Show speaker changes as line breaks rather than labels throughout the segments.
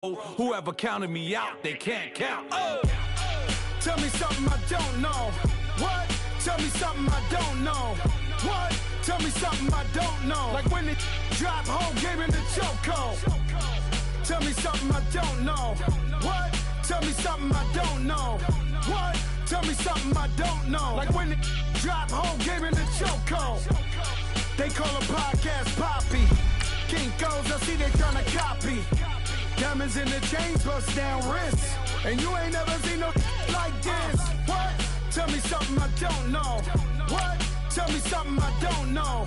Whoever counted me out, they can't count.
Oh, tell me something I don't know. What? Tell me something I don't know. What? Tell me something I don't know. Like when it drop home, game in the chokehold. Tell me something I don't know. What? Tell me something I don't know. What? Tell me something I don't know. Like when it drop home, game in the chokehold. They call a podcast Poppy. Kinkos, I see they tryna copy. Diamonds in the chains, bust down wrists. And you ain't never seen no like this. What? Tell me something I don't know. What? Tell me something I don't know.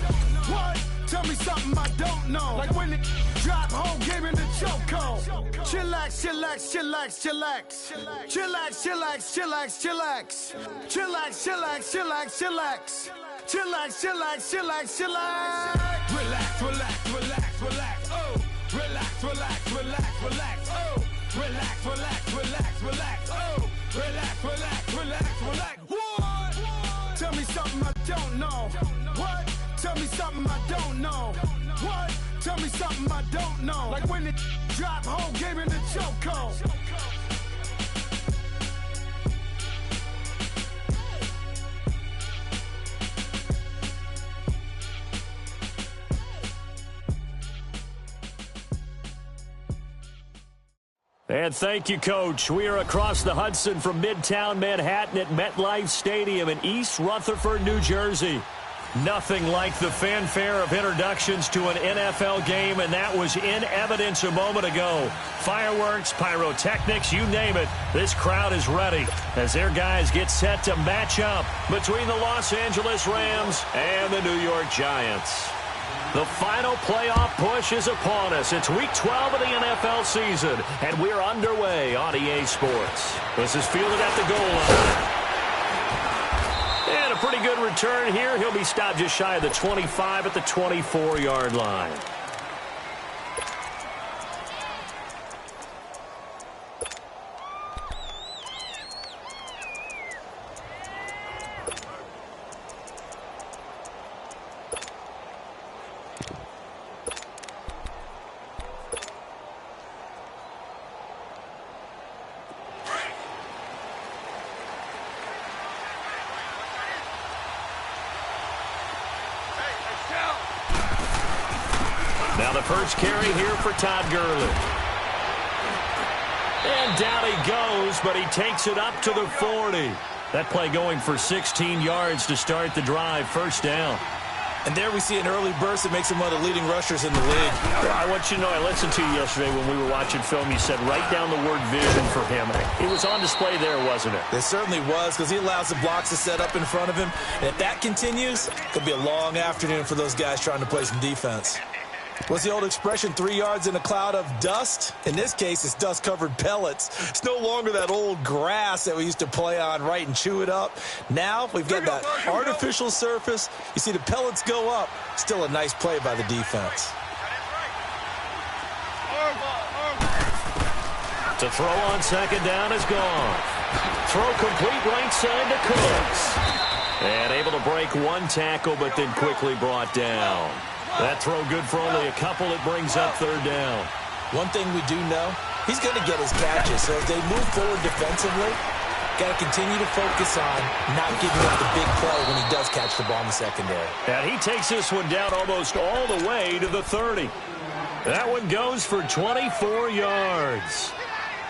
What? Tell me something I don't know. Like when it drop home, game in the chokehold. Chillax, chillax, chillax, chillax. Chillax, chillax, chillax, chillax. Chillax, chillax, chillax, chillax. Chillax, chillax, chillax, chillax.
Relax, relax, relax, relax. Oh, relax, relax, relax, relax. Oh, relax, relax, relax, relax. Oh, relax, relax, relax, relax. What?
Tell me something I don't know. What? Tell me something I don't know. What? Tell me something I don't know. Like when it drop home, game in the chokehold.
And thank you, Coach. We are across the Hudson from Midtown Manhattan at MetLife Stadium in East Rutherford, New Jersey. Nothing like the fanfare of introductions to an NFL game, and that was in evidence a moment ago. Fireworks, pyrotechnics, you name it. This crowd is ready as their guys get set to match up between the Los Angeles Rams and the New York Giants. The final playoff push is upon us. It's Week 12 of the NFL season, and we're underway on EA Sports. This is fielded at the goal line. And a pretty good return here. He'll be stopped just shy of the 25 at the 24-yard line. Now the first carry here for Todd Gurley. And down he goes, but he takes it up to the 40. That play going for 16 yards to start the drive, first down.
And there we see an early burst that makes him one of the leading rushers in the league.
I want you to know, I listened to you yesterday when we were watching film. You said write down the word vision for him. It was on display there, wasn't it?
It certainly was, because he allows the blocks to set up in front of him. And if that continues, it could be a long afternoon for those guys trying to play some defense. What's the old expression, 3 yards in a cloud of dust? In this case, it's dust-covered pellets. It's no longer that old grass that we used to play on, right, and chew it up. Now we've got that artificial surface. You see the pellets go up. Still a nice play by the defense.
To throw on second down is gone. Throw complete right side to Cooks. And able to break one tackle, but then quickly brought down. That throw good for only a couple. It brings up third down.
One thing we do know, he's going to get his catches. So as they move forward defensively, got to continue to focus on not giving up the big play when he does catch the ball in the secondary.
And he takes this one down almost all the way to the 30. That one goes for 24 yards.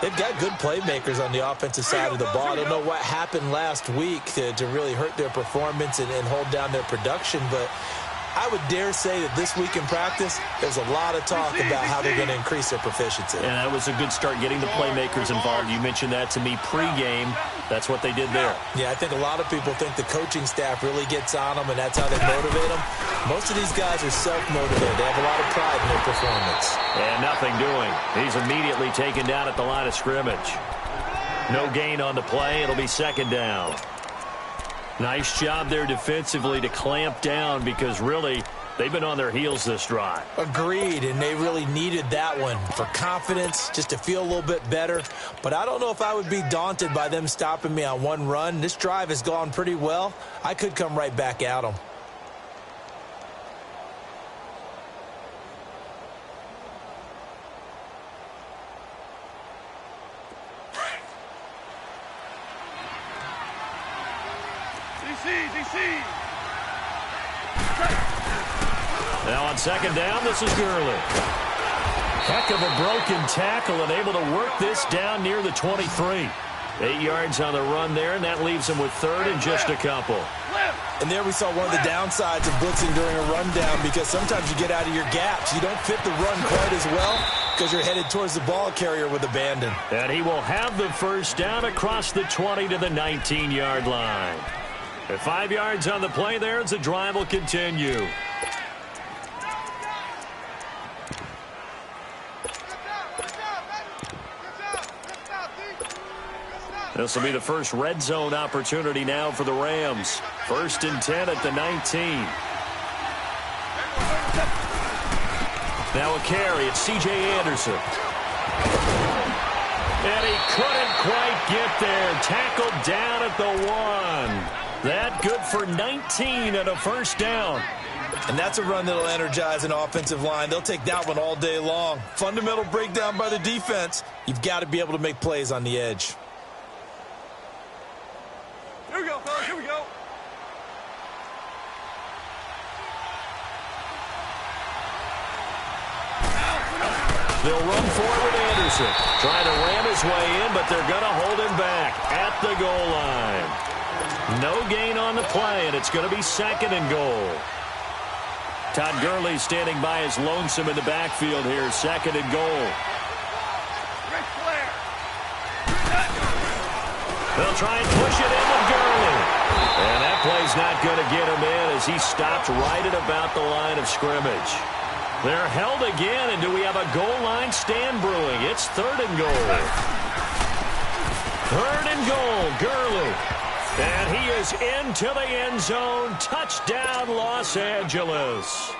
They've got good playmakers on the offensive side of the ball. I don't know what happened last week to really hurt their performance and hold down their production, but I would dare say that this week in practice, there's a lot of talk about how they're going to increase their proficiency.
And that was a good start, getting the playmakers involved. You mentioned that to me pregame. That's what they did there.
Yeah, I think a lot of people think the coaching staff really gets on them, and that's how they motivate them. Most of these guys are self-motivated. They have a lot of pride in their performance.
And nothing doing. He's immediately taken down at the line of scrimmage. No gain on the play. It'll be second down. Nice job there defensively to clamp down, because really they've been on their heels this drive.
Agreed, and they really needed that one for confidence, just to feel a little bit better. But I don't know if I would be daunted by them stopping me on one run. This drive has gone pretty well. I could come right back at them.
Now on second down, this is Gurley. Heck of a broken tackle and able to work this down near the 23. 8 yards on the run there, and that leaves him with third and just a couple.
And there we saw one of the downsides of blitzing during a rundown, because sometimes you get out of your gaps. You don't fit the run quite as well because you're headed towards the ball carrier with abandon.
And he will have the first down across the 20 to the 19-yard line. At 5 yards on the play there, as the drive will continue. This will be the first red zone opportunity now for the Rams. 1st and 10 at the 19. Now a carry. It's C.J. Anderson. And he couldn't quite get there. Tackled down at the 1. That good for 19 and a first down.
And that's a run that'll energize an offensive line. They'll take that one all day long. Fundamental breakdown by the defense. You've got to be able to make plays on the edge.
Here we go, fellas. Here we go.
They'll run forward Anderson. Trying to ram his way in, but they're going to hold him back at the goal line. No gain on the play, and it's going to be 2nd and goal. Todd Gurley standing by as lonesome in the backfield here. 2nd and goal. They'll try and push it in with Gurley. And that play's not going to get him in as he stopped right at about the line of scrimmage. They're held again, and do we have a goal line stand brewing? It's 3rd and goal. 3rd and goal, Gurley. And he is into the end zone. Touchdown, Los Angeles.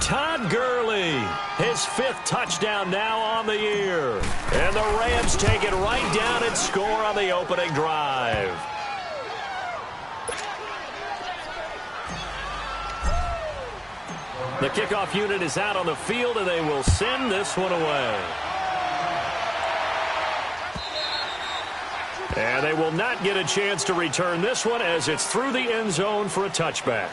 Todd Gurley, his 5th touchdown now on the year. And the Rams take it right down and score on the opening drive. The kickoff unit is out on the field, and they will send this one away. And they will not get a chance to return this one as it's through the end zone for a touchback.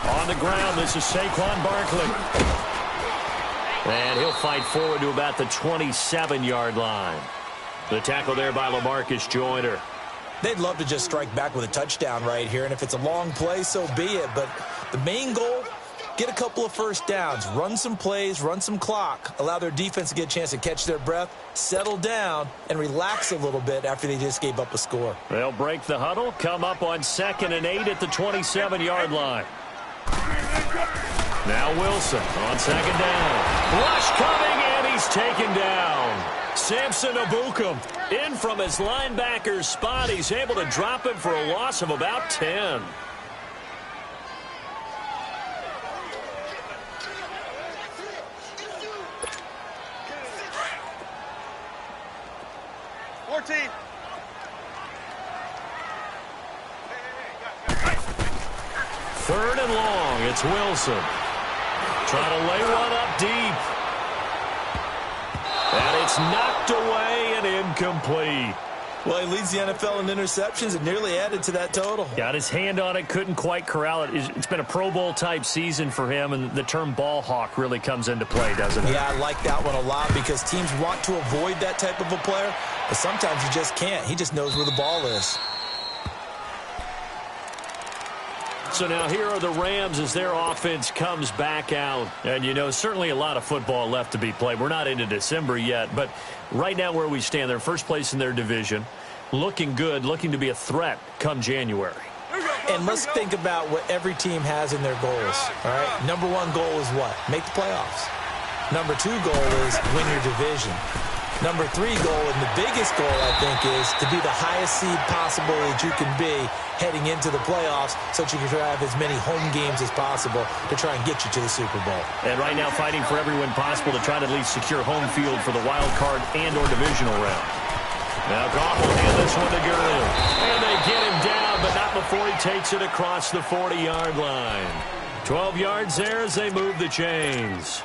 On the ground, this is Saquon Barkley. And he'll fight forward to about the 27-yard line. The tackle there by LaMarcus Joyner.
They'd love to just strike back with a touchdown right here, and if it's a long play, so be it. But the main goal, get a couple of first downs, run some plays, run some clock, allow their defense to get a chance to catch their breath, settle down, and relax a little bit after they just gave up a score.
They'll break the huddle, come up on 2nd and 8 at the 27-yard line. Now Wilson on 2nd down. Rush coming, and he's taken down. Samson Ebukam in from his linebacker spot. He's able to drop him for a loss of about 10. Third and long, it's Wilson. Trying to lay one up deep. And it's knocked away and incomplete.
Well, he leads the NFL in interceptions and nearly added to that total.
Got his hand on it, couldn't quite corral it. It's been a Pro Bowl-type season for him, and the term ball hawk really comes into play, doesn't it?
Yeah, I like that one a lot because teams want to avoid that type of a player, but sometimes you just can't. He just knows where the ball is.
So now here are the Rams as their offense comes back out. And, you know, certainly a lot of football left to be played. We're not into December yet, but right now where we stand, they're first place in their division, looking good, looking to be a threat come January.
And let's think about what every team has in their goals, all right? Number 1 goal is what? Make the playoffs. Number 2 goal is win your division. Number 3 goal, and the biggest goal, I think, is to be the highest seed possible that you can be heading into the playoffs so that you can have as many home games as possible to try and get you to the Super Bowl.
And right now fighting for every win possible to try to at least secure home field for the wild card and or divisional round. Now Goff will hand this one to Gurley. And they get him down, but not before he takes it across the 40-yard line. 12 yards there as they move the chains.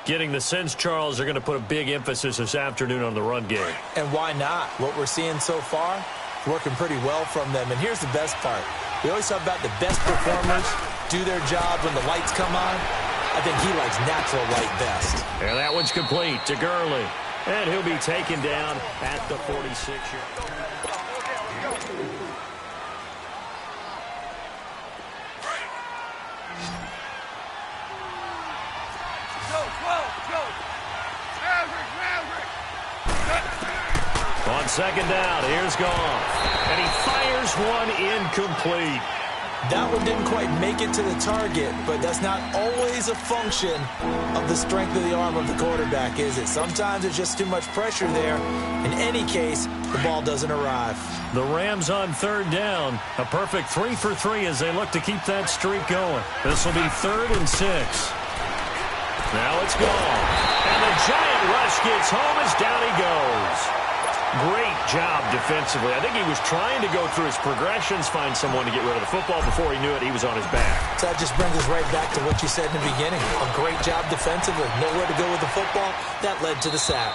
Getting the sense, Charles, they're going to put a big emphasis this afternoon on the run game.
And why not? What we're seeing so far, working pretty well from them. And here's the best part. We always talk about the best performers do their job when the lights come on. I think he likes natural light best.
And that one's complete to Gurley. And he'll be taken down at the 46-yard. On second down, here's Goff. And he fires one incomplete.
That one didn't quite make it to the target, but that's not always a function of the strength of the arm of the quarterback, is it? Sometimes it's just too much pressure there. In any case, the ball doesn't arrive.
The Rams on third down. A perfect 3 for 3 as they look to keep that streak going. This will be 3rd and 6. Now it's gone. And the giant rush gets home as down he goes. Great job defensively. I think he was trying to go through his progressions, find someone to get rid of the football. Before he knew it, he was on his back.
So that just brings us right back to what you said in the beginning. A great job defensively. Nowhere to go with the football. That led to the sack.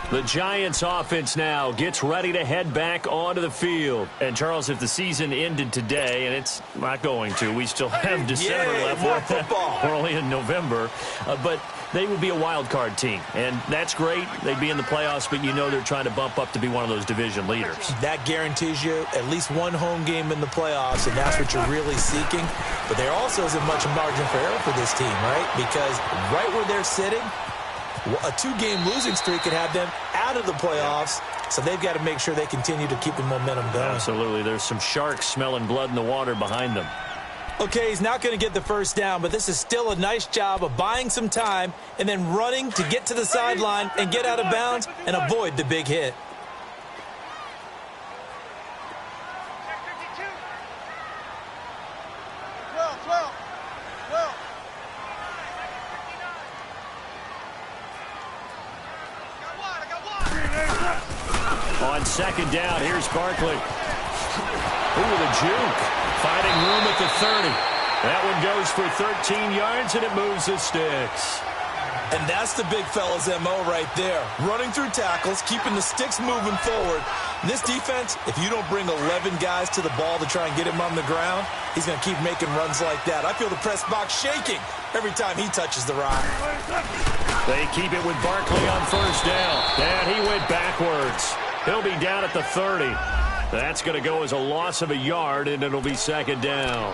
The Giants offense now gets ready to head back onto the field. And, Charles, if the season ended today, and it's not going to, we still have December left.
More football.
We're only in November. But they would be a wild card team. And that's great. They'd be in the playoffs, but you know they're trying to bump up to be one of those division leaders.
That guarantees you at least one home game in the playoffs, and that's what you're really seeking. But there also isn't much margin for error for this team, right? Because right where they're sitting, a 2-game losing streak could have them out of the playoffs, so they've got to make sure they continue to keep the momentum going.
Absolutely. There's some sharks smelling blood in the water behind them.
Okay, he's not going to get the first down, but this is still a nice job of buying some time and then running to get to the sideline and get out of bounds and avoid the big hit.
On second down, here's Barkley. Ooh, the juke. Finding room at the 30. That one goes for 13 yards, and it moves the sticks.
And that's the big fella's MO right there. Running through tackles, keeping the sticks moving forward. This defense, if you don't bring 11 guys to the ball to try and get him on the ground, he's going to keep making runs like that. I feel the press box shaking every time he touches the rock.
They keep it with Barkley on first down. And he went backwards. He'll be down at the 30. That's going to go as a loss of a yard, and it'll be second down.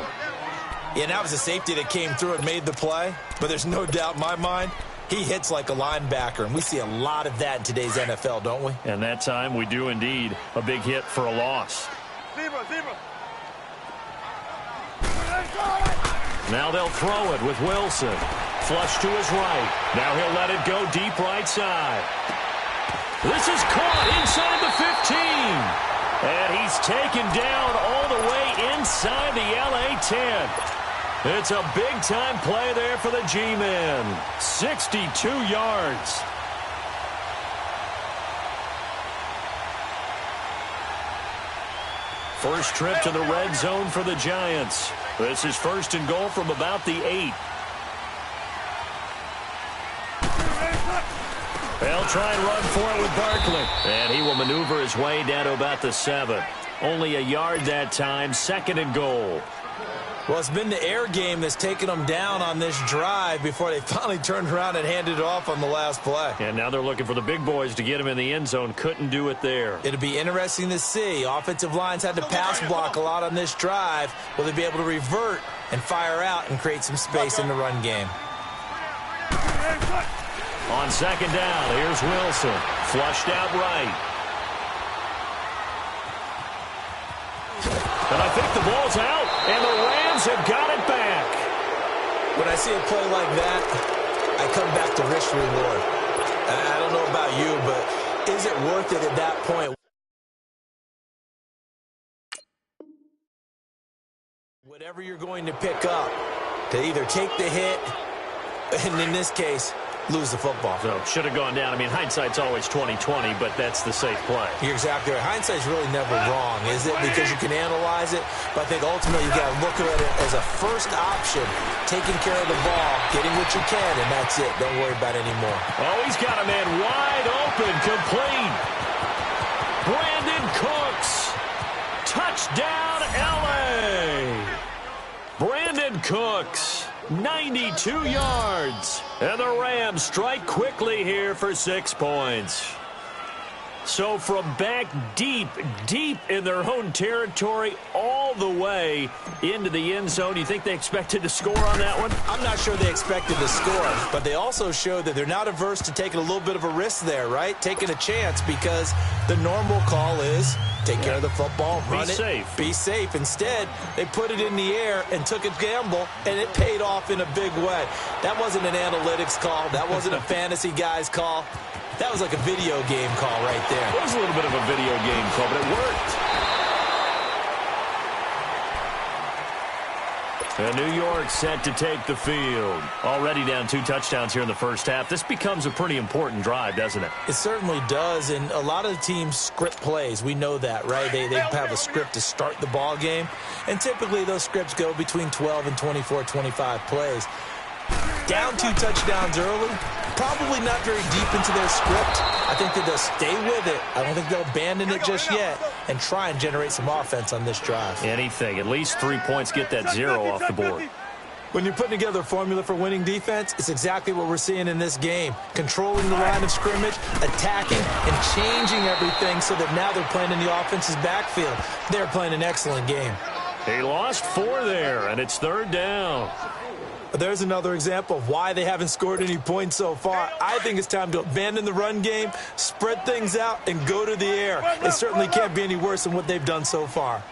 Yeah, that was a safety that came through and made the play. But there's no doubt in my mind, he hits like a linebacker, and we see a lot of that in today's NFL, don't we?
And that time we do indeed. A big hit for a loss. Now they'll throw it with Wilson. Flush to his right. Now he'll let it go deep right side. This is caught inside the 15. And he's taken down all the way inside the LA 10. It's a big-time play there for the G-Men. 62 yards. First trip to the red zone for the Giants. This is first and goal from about the 8. They'll try and run for it with Barkley. And he will maneuver his way down to about the 7. Only a yard that time, second and goal.
Well, it's been the air game that's taken them down on this drive before they finally turned around and handed it off on the last play.
And now they're looking for the big boys to get him in the end zone. Couldn't do it there.
It'll be interesting to see. Offensive lines had to pass block a lot on this drive. Will they be able to revert and fire out and create some space in the run game?
On second down, here's Wilson. Flushed out right. And I think the ball's out, and the Rams have got it back.
When I see a play like that, I come back to risk reward. I don't know about you, but is it worth it at that point? Whatever you're going to pick up, to either take the hit, and in this case, lose the football.
So should have gone down. I mean, hindsight's always 20/20, but that's the safe play.
You're exactly right. Hindsight's really never wrong, is it? Because you can analyze it, but I think ultimately you got to look at it as a first option, taking care of the ball, getting what you can, and that's it. Don't worry about it anymore.
Oh, he's got a man wide open, complete. Brandon Cooks. Touchdown, L.A. Brandon Cooks, 92 yards. And the Rams strike quickly here for 6 points. So from back deep in their own territory, all the way into the end zone, you think they expected to score on that one?
I'm not sure they expected to score, but they also showed that they're not averse to taking a little bit of a risk there, right? Taking a chance, because the normal call is take care of the football, run it, be safe. Instead, they put it in the air and took a gamble, and it paid off in a big way. That wasn't an analytics call. That wasn't a fantasy guy's call. That was like a video game call right there.
It was a little bit of a video game call, but it worked. And New York set to take the field. Already down 2 touchdowns here in the first half. This becomes a pretty important drive, doesn't it?
It certainly does, and a lot of the teams script plays. We know that, right? They have a script to start the ball game, and typically those scripts go between 12 and 24, 25 plays. Down 2 touchdowns early, probably not very deep into their script. I think that they'll stay with it. I don't think they'll abandon it just yet and try and generate some offense on this drive.
Anything. At least 3 points, get that 0 off the board.
When you're putting together a formula for winning defense, it's exactly what we're seeing in this game. Controlling the line of scrimmage, attacking, and changing everything so that now they're playing in the offense's backfield. They're playing an excellent game.
He lost 4 there, and it's 3rd down.
There's another example of why they haven't scored any points so far. I think it's time to abandon the run game, spread things out, and go to the air. It certainly can't be any worse than what they've done so far.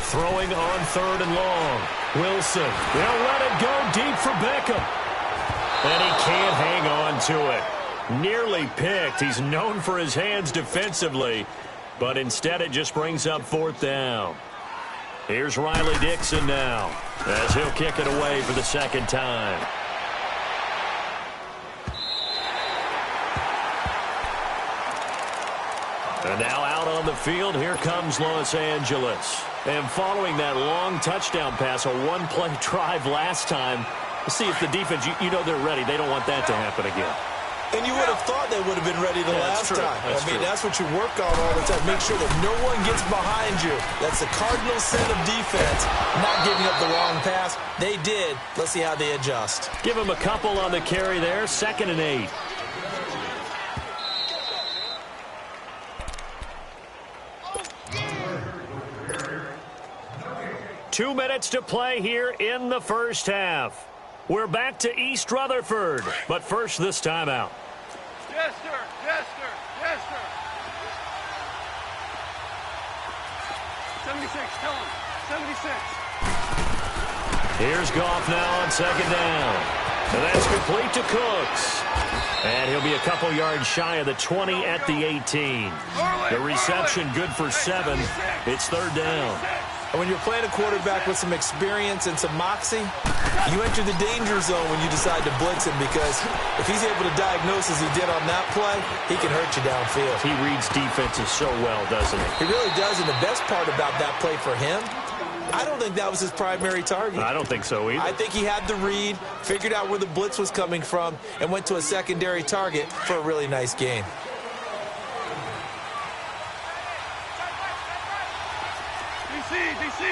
Throwing on 3rd and long. Wilson, they'll let it go deep for Beckham. And he can't hang on to it. Nearly picked. He's known for his hands defensively, but instead it just brings up 4th down. Here's Riley Dixon now, as he'll kick it away for the 2nd time. And now out on the field, here comes Los Angeles. And following that long touchdown pass, a 1-play drive last time, let's see if the defense, you know they're ready. They don't want that to happen again.
And you would have thought they would have been ready the last time. That's what you work on all the time. Make sure that no one gets behind you. That's the cardinal sin of defense, not giving up the wrong pass. They did. Let's see how they adjust.
Give them a couple on the carry there. 2nd and 8. Two minutes to play here in the first half. We're back to East Rutherford, but first this timeout.
Yes, sir. Yes, sir. Yes, sir. 76. Tell him. 76.
Here's Goff now on 2nd down. And that's complete to Cooks. And he'll be a couple yards shy of the 20 at the 18. The reception good for 7. It's 3rd down.
And when you're playing a quarterback with some experience and some moxie, you enter the danger zone when you decide to blitz him, because if he's able to diagnose as he did on that play, he can hurt you downfield.
He reads defenses so well, doesn't he?
He really does, and the best part about that play for him, I don't think that was his primary target.
I don't think so either.
I think he had the read, figured out where the blitz was coming from, and went to a secondary target for a really nice gain.
DC.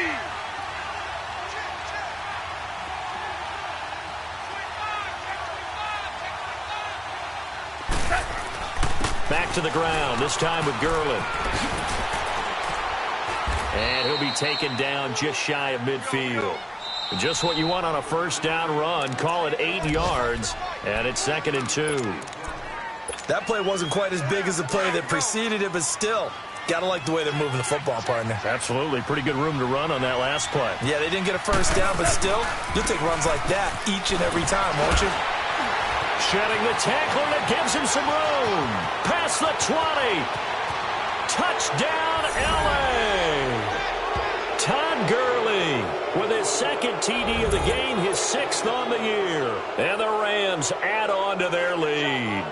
Back to the ground, this time with Gurley. And he'll be taken down just shy of midfield. Just what you want on a 1st down run. Call it 8 yards, and it's 2nd and 2.
That play wasn't quite as big as the play that preceded it, but still, gotta like the way they're moving the football, partner.
Absolutely. Pretty good room to run on that last play.
Yeah, they didn't get a 1st down, but still, you'll take runs like that each and every time, won't you?
Shedding the tackler that gives him some room. Past the 20. Touchdown, L.A. Todd Gurley with his second TD of the game, his 6th on the year. And the Rams add on to their lead.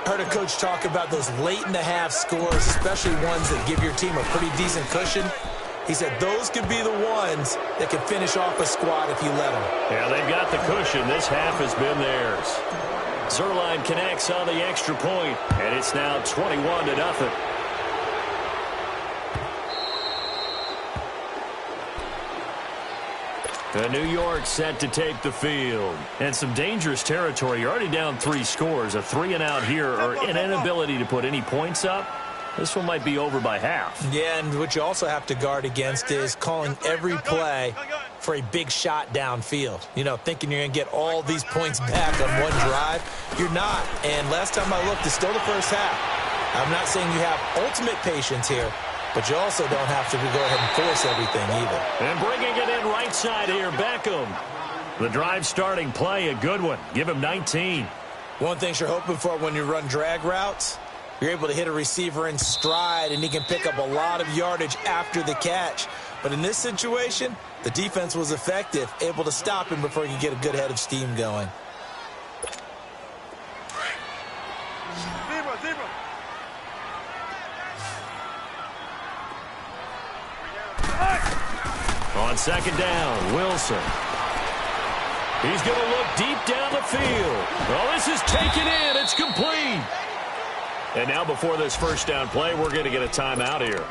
Heard a coach talk about those late-in-the-half scores, especially ones that give your team a pretty decent cushion. He said those could be the ones that could finish off a squad if you let them.
Yeah, they've got the cushion. This half has been theirs. Zerline connects on the extra point, and it's now 21-0. New York set to take the field. And some dangerous territory. You're already down 3 scores. A 3-and-out here, or an inability to put any points up. This one might be over by half.
Yeah, and what you also have to guard against is calling every play for a big shot downfield. You know, thinking you're going to get all these points back on one drive. You're not. And last time I looked, it's still the first half. I'm not saying you have ultimate patience here, but you also don't have to go ahead and force everything either.
And bringing it in right side here, Beckham. The drive starting play, a good one. Give him 19.
One thing you're hoping for when you run drag routes, you're able to hit a receiver in stride, and he can pick up a lot of yardage after the catch. But in this situation, the defense was effective, able to stop him before he could get a good head of steam going.
On second down, Wilson. He's going to look deep down the field. Oh, this is taken in. It's complete. And now before this first down play, we're going to get a timeout here,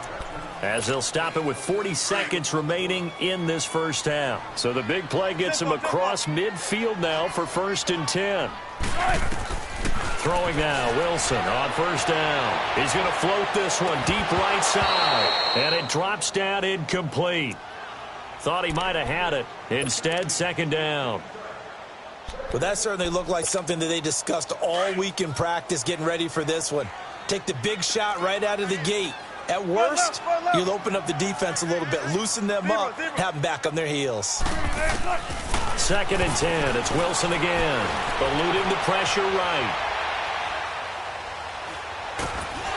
as they'll stop it with 40 seconds remaining in this first half. So the big play gets him across midfield now for 1st and 10. Throwing now, Wilson on first down. He's going to float this one deep right side. And it drops down incomplete. Thought he might have had it. Instead, second down.
Well, that certainly looked like something that they discussed all week in practice getting ready for this one. Take the big shot right out of the gate. At worst, you'll open up the defense a little bit, loosen them up, have them back on their heels.
2nd and 10. It's Wilson again. Eluding the pressure right.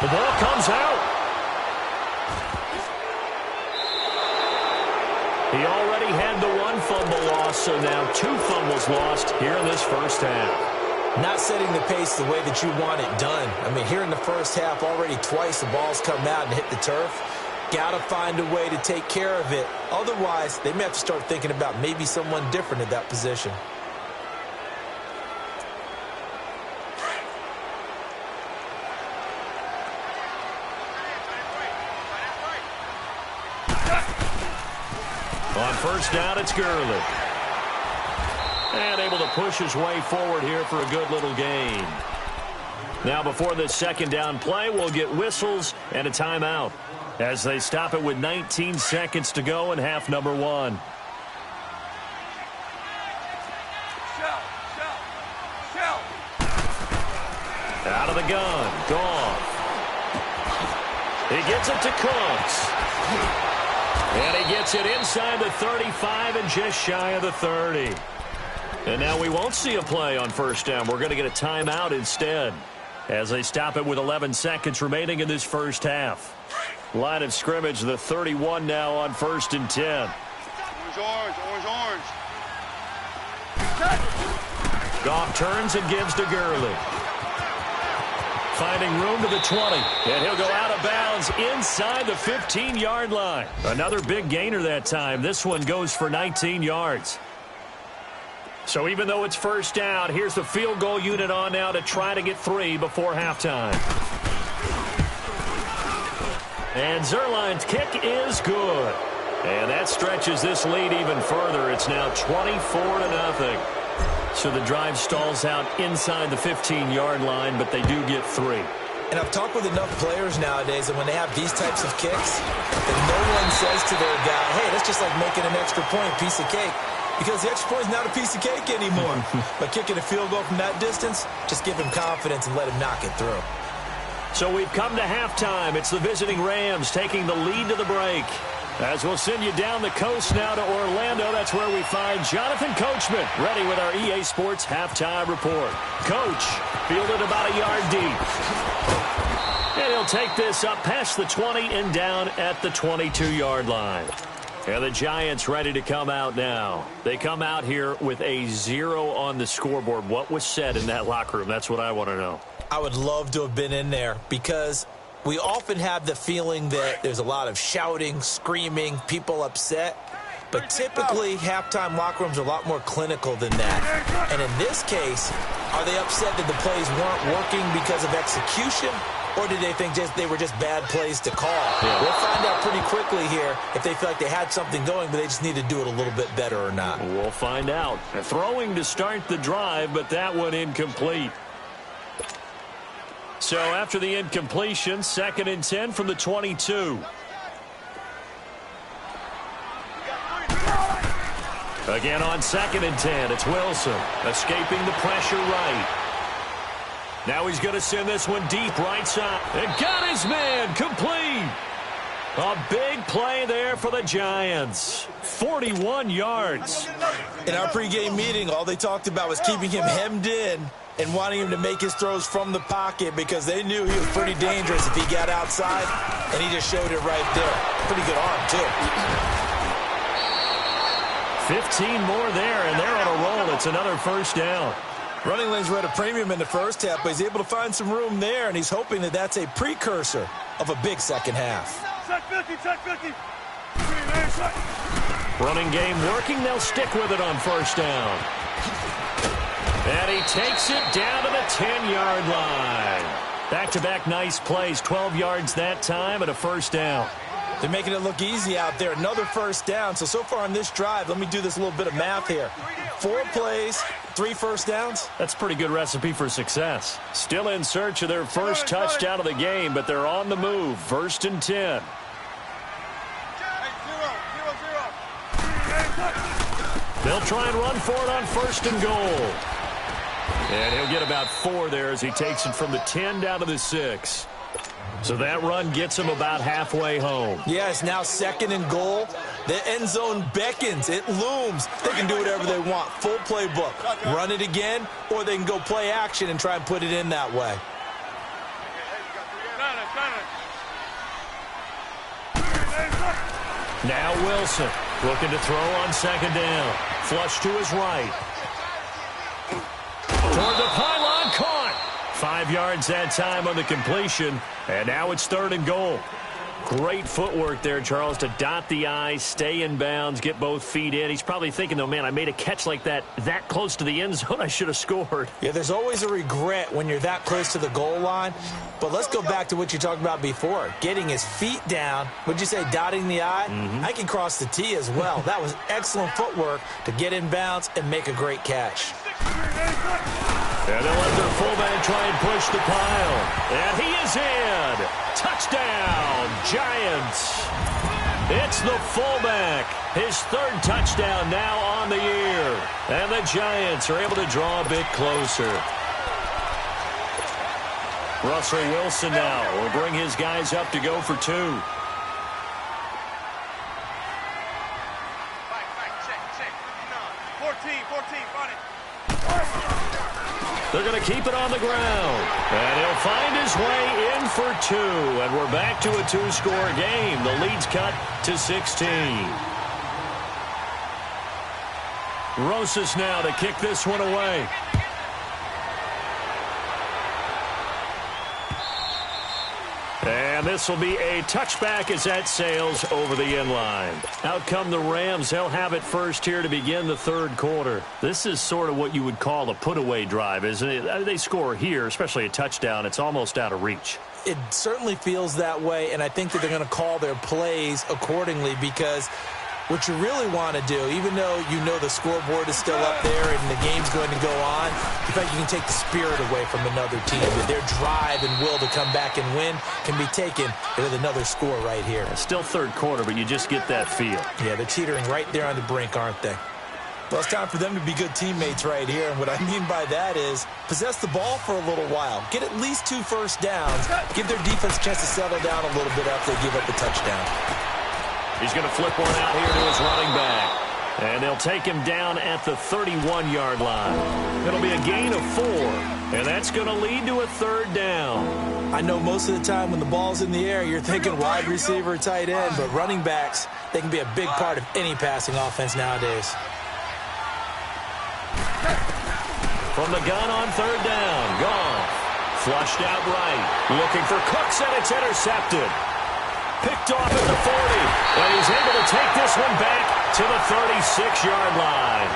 The ball comes out. He already had the 1 fumble loss, so now 2 fumbles lost here in this first half.
Not setting the pace the way that you want it done. I mean, here in the first half, already twice the ball's come out and hit the turf. Got to find a way to take care of it. Otherwise, they may have to start thinking about maybe someone different at that position.
On first down, it's Gurley. And able to push his way forward here for a good little gain. Now before this second down play, we'll get whistles and a timeout, as they stop it with 19 seconds to go in half number 1. Out of the gun, Goff. He gets it to Cooks. And he gets it inside the 35 and just shy of the 30. And now we won't see a play on first down. We're going to get a timeout instead, as they stop it with 11 seconds remaining in this first half. Line of scrimmage, the 31 now on 1st and 10.
Orange.
Goff turns and gives to Gurley. Finding room to the 20, and he'll go out of bounds inside the 15-yard line. Another big gainer that time. This one goes for 19 yards. So even though it's first down, here's the field goal unit on now to try to get 3 before halftime. And Zerline's kick is good. And that stretches this lead even further. It's now 24-0. So the drive stalls out inside the 15-yard line, but they do get 3.
And I've talked with enough players nowadays, and when they have these types of kicks, that no one says to their guy, hey, that's just like making an extra point, piece of cake. Because the extra point is not a piece of cake anymore. But kicking a field goal from that distance, just give him confidence and let him knock it through.
So we've come to halftime. It's the visiting Rams taking the lead to the break. As we'll send you down the coast now to Orlando, that's where we find Jonathan Coachman, ready with our EA Sports halftime report. Coach, fielded about a yard deep. And he'll take this up past the 20 and down at the 22-yard line. And the Giants ready to come out now. They come out here with a 0 on the scoreboard. What was said in that locker room? That's what I want to know.
I would love to have been in there because we often have the feeling that there's a lot of shouting, screaming, people upset. But typically, halftime locker rooms are a lot more clinical than that. And in this case, are they upset that the plays weren't working because of execution? Or did they think they were just bad plays to call? Yeah. We'll find out pretty quickly here if they feel like they had something going, but they just need to do it a little bit better or not.
We'll find out. They're throwing to start the drive, but that one incomplete. So after the incompletion, 2nd and 10 from the 22. Again on 2nd and 10, it's Wilson escaping the pressure right. Now he's going to send this one deep right side. And got his man complete. A big play there for the Giants. 41 yards.
In our pregame meeting, all they talked about was keeping him hemmed in and wanting him to make his throws from the pocket because they knew he was pretty dangerous if he got outside, and he just showed it right there. Pretty good arm, too.
15 more there, and they're on a roll. It's another first down.
Running lanes were at a premium in the first half, but he's able to find some room there, and he's hoping that that's a precursor of a big second half.
Check 50, check 50.
Running game working. They'll stick with it on first down. And he takes it down to the 10-yard line. Back-to-back nice plays. 12 yards that time and a first down.
They're making it look easy out there. Another first down. So far on this drive, let me do this little bit of math here. 4 plays, 3 first downs.
That's a pretty good recipe for success. Still in search of their first touchdown of the game, but they're on the move. 1st and 10. They'll try and run for it on 1st and goal. And he'll get about 4 there as he takes it from the 10 down to the 6. So that run gets him about halfway home.
Yeah, it's now 2nd and goal. The end zone beckons. It looms. They can do whatever they want. Full playbook. Run it again, or they can go play action and try and put it in that way.
Now Wilson looking to throw on 2nd down. Flush to his right. Toward the pylon, caught. 5 yards that time on the completion, and now it's 3rd and goal. Great footwork there, Charles, to dot the I, stay in bounds, get both feet in. He's probably thinking, though, man, I made a catch like that close to the end zone. I should have scored.
Yeah, there's always a regret when you're that close to the goal line. But let's go back to what you talked about before, getting his feet down. Would you say dotting the I? I can cross the T as well. That was excellent footwork to get in bounds and make a great catch.
And they'll let their fullback try and push the pile. And he is in. Touchdown, Giants. It's the fullback. His 3rd touchdown now on the year. And the Giants are able to draw a bit closer. Russell Wilson now will bring his guys up to go for 2. They're going to keep it on the ground. And he'll find his way in for 2. And we're back to a 2-score game. The lead's cut to 16. Rosas now to kick this one away. And this will be a touchback as that sails over the end line. Out come the Rams. They'll have it first here to begin the 3rd quarter. This is sort of what you would call a put-away drive, isn't it? They score here, especially a touchdown. It's almost out of reach.
It certainly feels that way, and I think that they're going to call their plays accordingly because what you really want to do, even though you know the scoreboard is still up there and the game's going to go on, you think you can take the spirit away from another team. That their drive and will to come back and win can be taken with another score right here.
It's still 3rd quarter, but you just get that feel.
Yeah, they're teetering right there on the brink, aren't they? Well, it's time for them to be good teammates right here, and what I mean by that is possess the ball for a little while. Get at least 2 first downs. Give their defense a chance to settle down a little bit after they give up the touchdown.
He's going to flip one out here to his running back. And they'll take him down at the 31-yard line. It'll be a gain of 4, and that's going to lead to a 3rd down.
I know most of the time when the ball's in the air, you're thinking wide receiver, tight end, but running backs, they can be a big part of any passing offense nowadays.
From the gun on 3rd down, Goff. Flushed out right. Looking for Cooks, and it's intercepted. Picked off at the 40, and he's able to take this one back to the 36-yard line.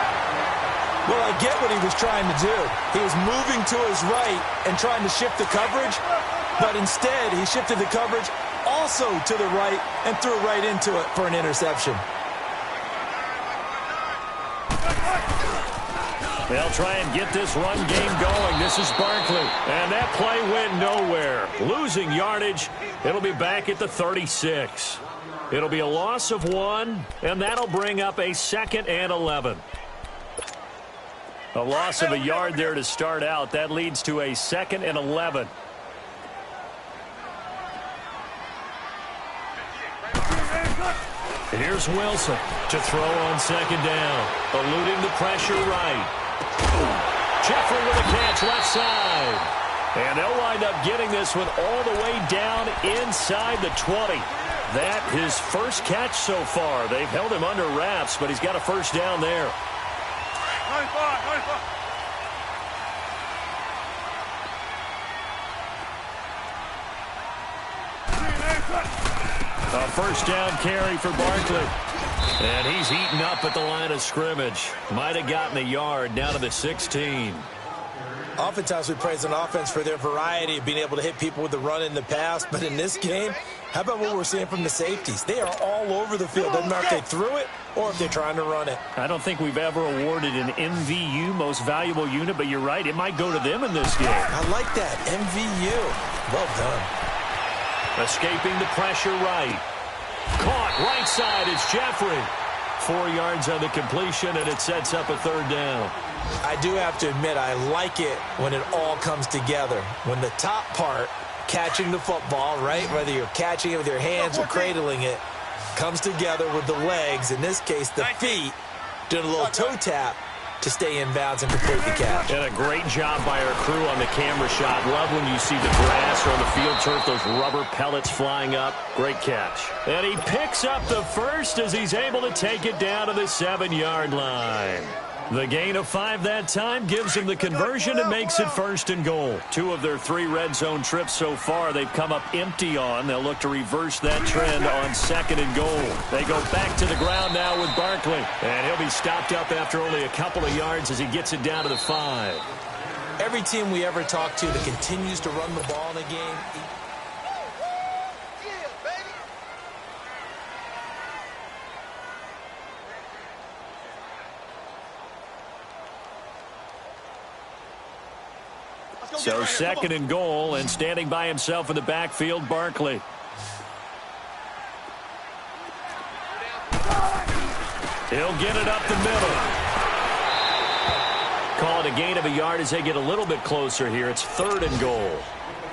Well, I get what he was trying to do. He was moving to his right and trying to shift the coverage, but instead he shifted the coverage also to the right and threw right into it for an interception.
They'll try and get this run game going. This is Barkley, and that play went nowhere. Losing yardage. It'll be back at the 36. It'll be a loss of 1, and that'll bring up a 2nd and 11. A loss of a yard there to start out. That leads to a 2nd and 11. Here's Wilson to throw on 2nd down. Eluding the pressure right. Jeffrey with a catch left side. And they'll wind up getting this one all the way down inside the 20. That his first catch so far. They've held him under wraps, but he's got a 1st down there. A 1st down carry for Barkley. And he's eaten up at the line of scrimmage. Might have gotten a yard down to the 16.
Oftentimes we praise an offense for their variety of being able to hit people with the run in the pass, but in this game, how about what we're seeing from the safeties? They are all over the field. Doesn't matter if they threw it or if they're trying to run it.
I don't think we've ever awarded an MVU, most valuable unit, but you're right, it might go to them in this game.
I like that, MVU. Well done.
Escaping the pressure right. Caught right side is Jeffrey. 4 yards on the completion, and it sets up a 3rd down.
I do have to admit, I like it when it all comes together. When the top part, catching the football, right, whether you're catching it with your hands or cradling it, comes together with the legs, in this case the feet, doing a little toe tap to stay in bounds and complete the catch.
And a great job by our crew on the camera shot. Love when you see the grass or on the field turf, those rubber pellets flying up. Great catch. And he picks up the 1st as he's able to take it down to the 7-yard line. The gain of 5 that time gives him the conversion and makes it 1st and goal. 2 of their 3 red zone trips so far they've come up empty on. They'll look to reverse that trend on 2nd and goal. They go back to the ground now with Barkley. And he'll be stopped up after only a couple of yards as he gets it down to the 5.
Every team we ever talk to that continues to run the ball in a game,
so 2nd and goal, and standing by himself in the backfield, Barkley. He'll get it up the middle. Call it a gain of a yard as they get a little bit closer here. It's 3rd and goal.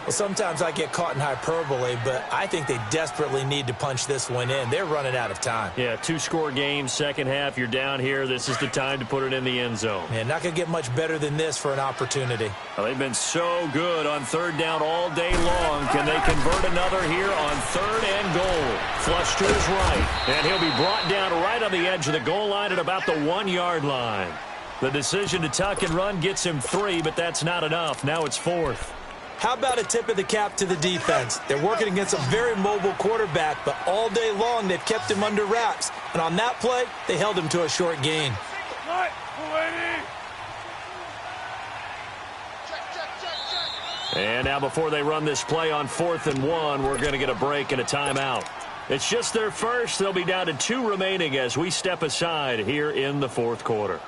Well, sometimes I get caught in hyperbole, but I think they desperately need to punch this one in. They're running out of time.
Yeah, 2-score game, second half, you're down here. This is the time to put it in the end zone.
Man, not going to get much better than this for an opportunity.
Well, they've been so good on 3rd down all day long. Can they convert another here on 3rd and goal? Flush to his right, and he'll be brought down right on the edge of the goal line at about the 1-yard line. The decision to tuck and run gets him 3, but that's not enough. Now it's 4th.
How about a tip of the cap to the defense? They're working against a very mobile quarterback, but all day long they've kept him under wraps. And on that play, they held him to a short gain.
And now before they run this play on 4th and 1, we're going to get a break and a timeout. It's just their first. They'll be down to 2 remaining as we step aside here in the 4th quarter.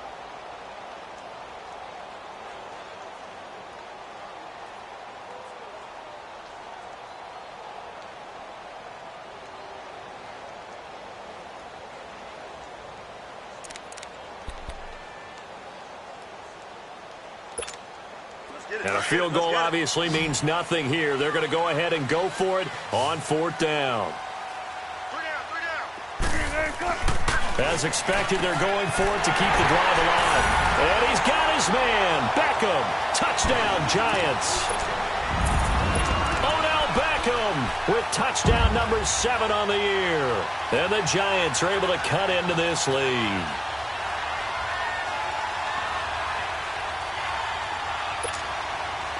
And a field goal obviously means nothing here. They're going to go ahead and go for it on 4th down. As expected, they're going for it to keep the drive alive. And he's got his man. Beckham. Touchdown, Giants. Odell Beckham with touchdown number 7 on the year. And the Giants are able to cut into this lead.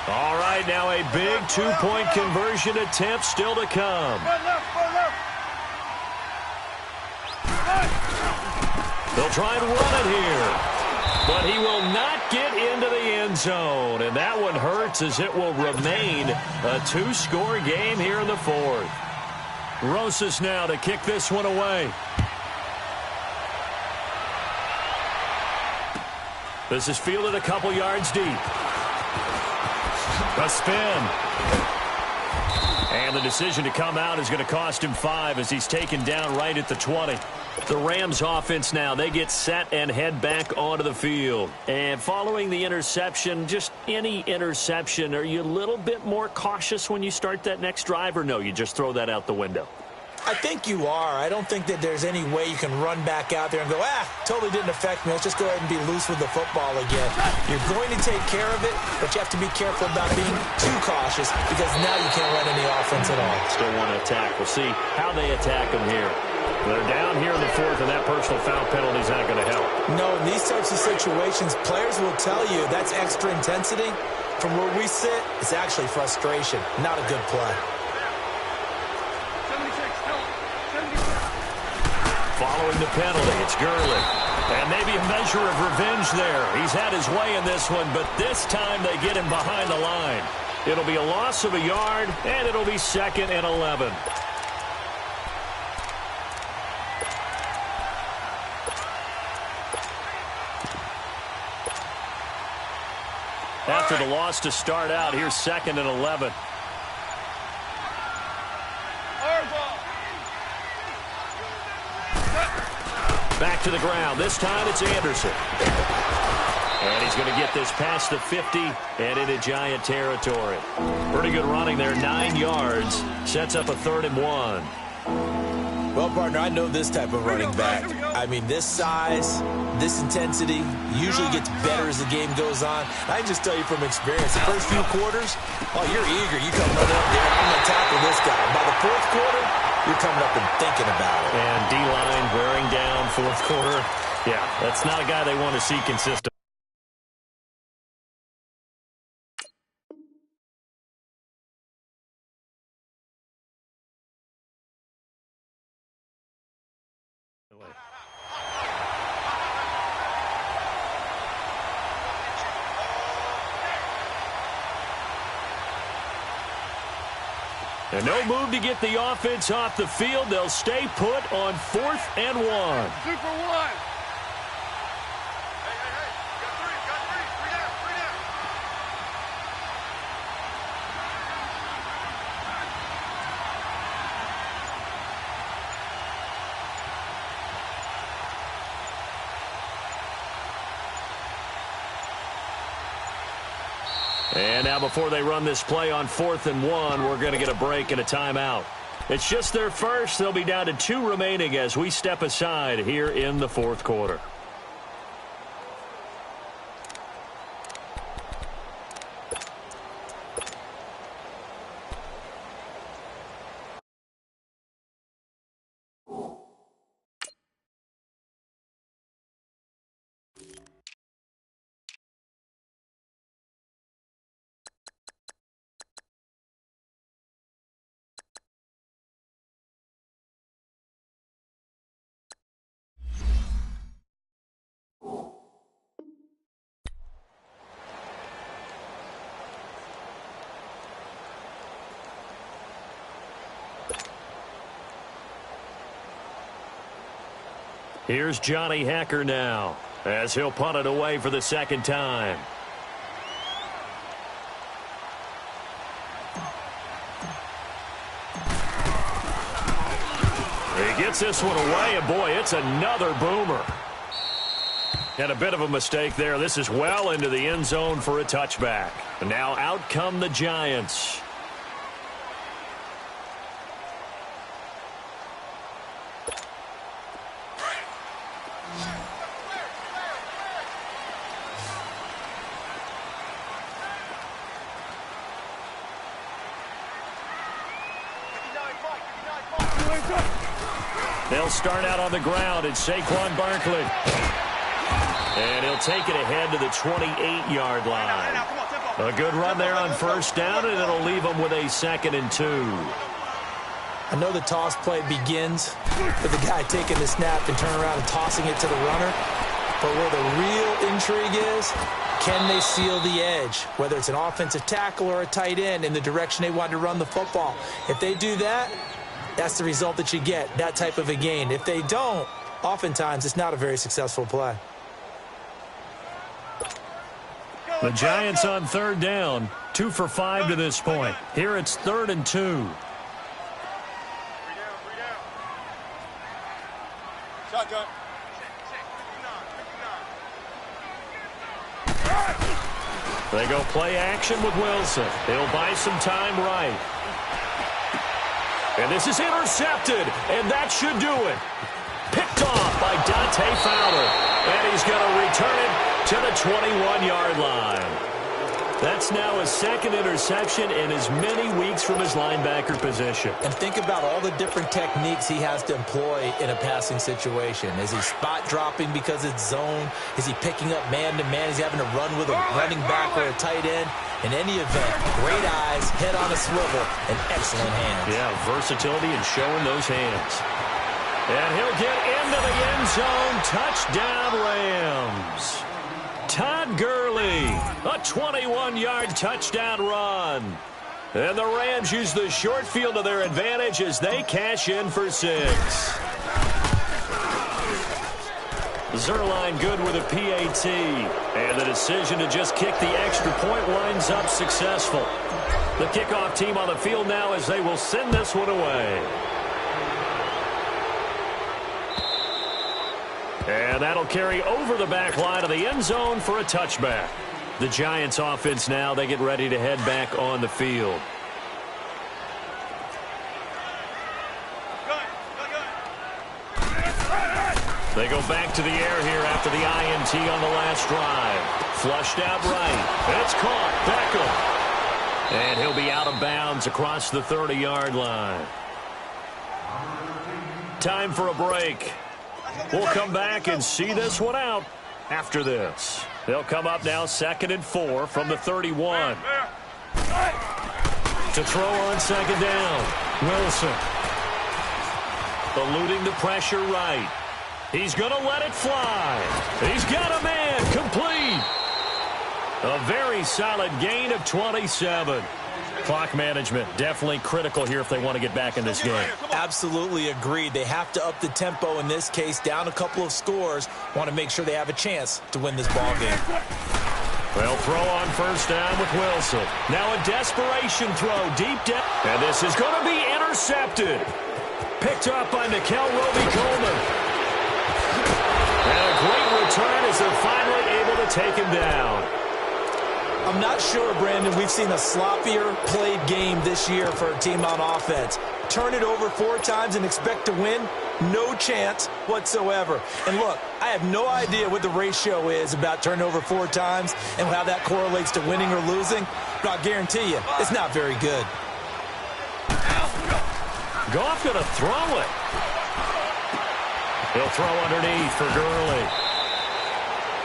All right, now a big 2-point conversion attempt still to come. They'll try and run it here. But he will not get into the end zone. And that one hurts as it will remain a 2-score game here in the 4th. Rosas now to kick this one away. This is fielded a couple yards deep. A spin. And the decision to come out is going to cost him 5 as he's taken down right at the 20. The Rams offense now, they get set and head back onto the field. And following the interception, just any interception, are you a little bit more cautious when you start that next drive, or no, you just throw that out the window?
I think you are. I don't think that there's any way you can run back out there and go, totally didn't affect me. Let's just go ahead and be loose with the football again. You're going to take care of it, but you have to be careful about being too cautious because now you can't run any offense at all.
Still want to attack. We'll see how they attack them here. They're down here in the 4th, and that personal foul penalty is not going to help.
No, in these types of situations, players will tell you that's extra intensity. From where we sit, it's actually frustration, not a good play.
Following the penalty, it's Gurley. And maybe a measure of revenge there. He's had his way in this one, but this time they get him behind the line. It'll be a loss of a yard, and it'll be 2nd and 11. After the loss to start out, here's 2nd and 11. Back to the ground. This time it's Anderson. And he's going to get this past the 50 and into Giant territory. Pretty good running there, 9 yards. Sets up a 3rd and 1.
Well, partner, I know this type of running back. I mean, this size, this intensity usually gets better as the game goes on. I can just tell you from experience, the first few quarters, you're eager. You come running up there, I'm going to tackle this guy. By the 4th quarter, you're coming up and thinking about it.
And D-line wearing down 4th quarter. Yeah, that's not a guy they want to see consistent. And no move to get the offense off the field. They'll stay put on 4th and 1.
2 for 1.
And now before they run this play on 4th and 1, we're going to get a break and a timeout. It's just their first. They'll be down to 2 remaining as we step aside here in the 4th quarter. Here's Johnny Hacker now as he'll punt it away for the 2nd time. He gets this one away, and boy, it's another boomer. And a bit of a mistake there. This is well into the end zone for a touchback. And now out come the Giants. They'll start out on the ground. It's Saquon Barkley. And he'll take it ahead to the 28-yard line. A good run there on first down, and it'll leave them with a 2nd and 2.
I know the toss play begins with the guy taking the snap and turning around and tossing it to the runner. But where the real intrigue is, can they seal the edge, whether it's an offensive tackle or a tight end, in the direction they want to run the football? If they do that, that's the result that you get, that type of a gain. If they don't, oftentimes it's not a very successful play.
The Giants on 3rd down, 2 for 5 to this point. Here it's 3rd and 2.
Shotgun.
They go play action with Wilson. He'll buy some time right. And this is intercepted, and that should do it. Picked off by Dante Fowler, and he's going to return it to the 21-yard line. That's now his 2nd interception in as many weeks from his linebacker position.
And think about all the different techniques he has to employ in a passing situation. Is he spot dropping because it's zone? Is he picking up man-to-man? Is he having to run with a running back or a tight end? In any event, great eyes, head on a swivel, and excellent hands.
Yeah, versatility and showing those hands. And he'll get into the end zone. Touchdown, Rams. Todd Gurley, a 21-yard touchdown run. And the Rams use the short field to their advantage as they cash in for 6. Zerline good with a PAT. And the decision to just kick the extra point winds up successful. The kickoff team on the field now as they will send this one away. And that'll carry over the back line of the end zone for a touchback. The Giants offense now, they get ready to head back on the field. They go back to the air here after the INT on the last drive. Flushed out right. It's caught. Beckham. And he'll be out of bounds across the 30-yard line. Time for a break. We'll come back and see this one out after this. They'll come up now 2nd and 4 from the 31. To throw on 2nd down. Wilson. Eluding the pressure right. He's going to let it fly. He's got a man. Complete. A very solid gain of 27. Clock management definitely critical here if they want to get back in this game.
Absolutely agreed. They have to up the tempo in this case, down a couple of scores. Want to make sure they have a chance to win this ball game.
They'll throw on first down with Wilson. Now a desperation throw deep down. And this is going to be intercepted. Picked up by Nickel Roby-Coleman. And a great return as they're finally able to take him down.
I'm not sure, Brandon, we've seen a sloppier played game this year for a team on offense. Turn it over 4 times and expect to win? No chance whatsoever. And look, I have no idea what the ratio is about turning over 4 times and how that correlates to winning or losing, but I'll guarantee you, it's not very good.
Goff going to throw it. He'll throw underneath for Gurley.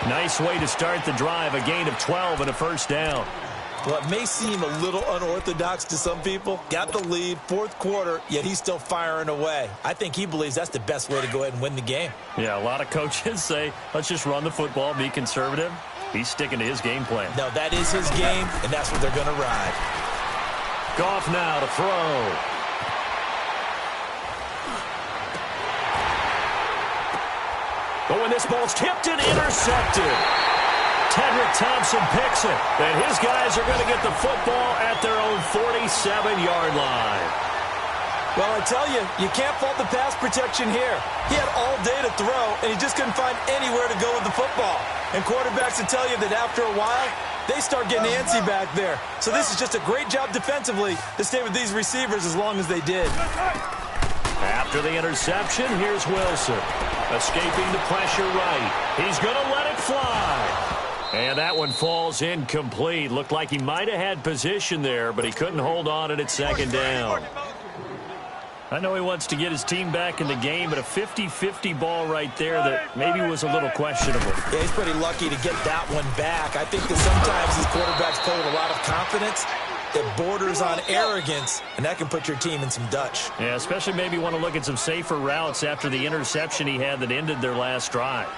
Nice way to start the drive, a gain of 12 and a first down.
Well, it may seem a little unorthodox to some people. Got the lead, 4th quarter, yet he's still firing away. I think he believes that's the best way to go ahead and win the game.
Yeah, a lot of coaches say, let's just run the football, be conservative. He's sticking to his game plan.
No, that is his game, and that's what they're going to ride.
Goff now to throw. But when this ball's tipped and intercepted, Tedrick Thompson picks it. And his guys are going to get the football at their own 47-yard line.
Well, I tell you, you can't fault the pass protection here. He had all day to throw, and he just couldn't find anywhere to go with the football. And quarterbacks will tell you that after a while, they start getting antsy back there. So this is just a great job defensively to stay with these receivers as long as they did.
After the interception, here's Wilson. Escaping the pressure right. He's going to let it fly. And that one falls incomplete. Looked like he might have had position there, but he couldn't hold on at 2nd down. I know he wants to get his team back in the game, but a 50-50 ball right there that maybe was a little questionable.
Yeah, he's pretty lucky to get that one back. I think that sometimes these quarterbacks play with a lot of confidence that borders on arrogance, and that can put your team in some Dutch.
Yeah, especially maybe want to look at some safer routes after the interception he had that ended their last drive.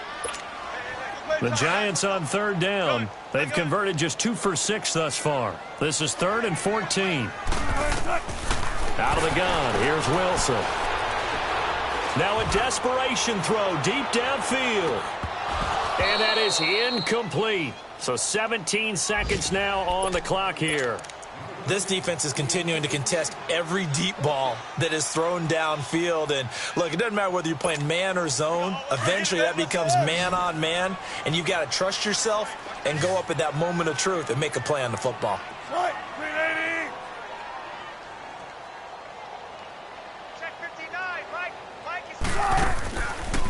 The Giants on third down. They've converted just 2 for 6 thus far. This is 3rd and 14. Out of the gun, here's Wilson. Now a desperation throw deep downfield. And that is incomplete. So 17 seconds now on the clock here.
This defense is continuing to contest every deep ball that is thrown downfield. And, look, it doesn't matter whether you're playing man or zone. Eventually that becomes man-on-man, and you've got to trust yourself and go up at that moment of truth and make a play on the football.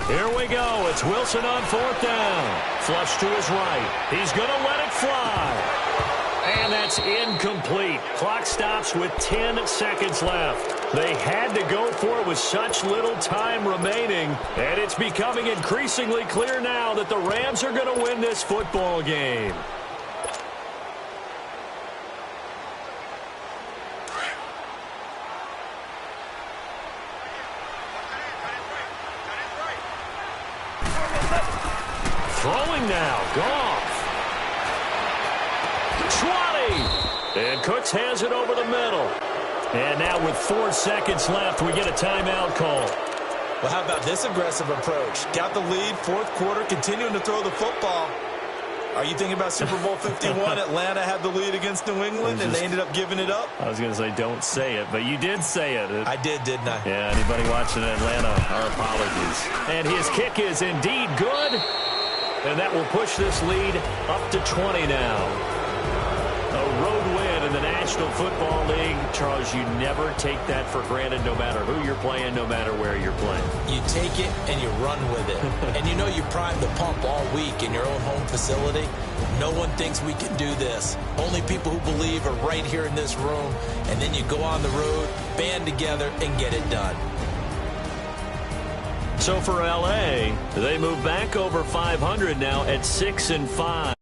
Here we go. It's Wilson on 4th down. Flush to his right. He's going to let it fly. And that's incomplete. Clock stops with 10 seconds left. They had to go for it with such little time remaining. And it's becoming increasingly clear now that the Rams are going to win this football game. Throwing now, Goff. 20. And Cooks has it over the middle. And now with 4 seconds left, we get a timeout call.
Well, how about this aggressive approach? Got the lead, 4th quarter, continuing to throw the football. Are you thinking about Super Bowl 51? Atlanta had the lead against New England, and they ended up giving it up?
I was going to say don't say it, but you did say it.
I did, didn't I?
Yeah, anybody watching Atlanta, our apologies. And his kick is indeed good. And that will push this lead up to 20 now. A road win in the National Football League. Charles, you never take that for granted no matter who you're playing, no matter where you're playing.
You take it and you run with it. And you know you primed the pump all week in your own home facility. No one thinks we can do this. Only people who believe are right here in this room. And then you go on the road, band together, and get it done.
So for L.A., they move back over 500 now at 6-5.